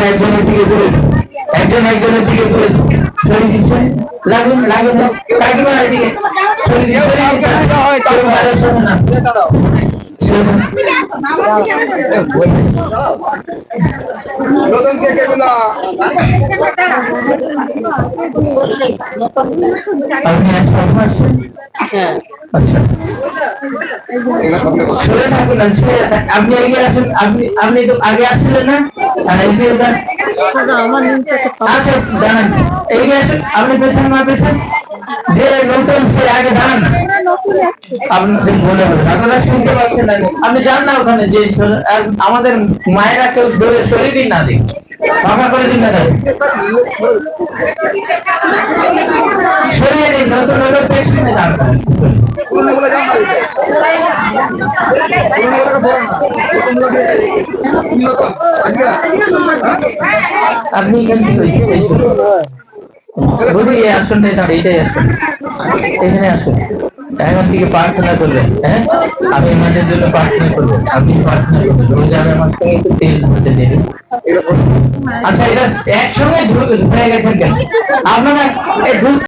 একজনের দিকে করে একজনের দিকে করে সরিয়ে দিচ্ছেন। লাগুন লাগুন কাকিমার দিকে সরিয়ে আচ্ছা সরে থাকুন না, আপনি এগিয়ে আসুন। আপনি তো আগে আসছিলেন না? আচ্ছা দাঁড়ান, এগিয়ে আসুন। আপনি পেছন না পেছন, যে নতুন সে আগে দাঁড়ান। আপনাদের বলে হবে, আপনারা শুনতে পাচ্ছেন না। আপনি যান না ওখানে, যে আমাদের মায়েরা কেউ ধরে সরিয়ে দিন না, দিন ফাঁকা করে দিন না, সরিয়ে দিন। নতুন হলো পেছনে দাঁড়ান। আপনি আসুন, এটাই আসুন, এখানে আসুন। এখন থেকে প্রার্থনা করবেন। হ্যাঁ, আমি আমাদের জন্য প্রার্থনা করবেন। আপনি প্রার্থনা করবেন, রোজ আমি আমার সঙ্গে একটু তেল ধরতে দেবেন। আচ্ছা, এটা একসঙ্গে ঢুকে গেছেন কেন আপনারা?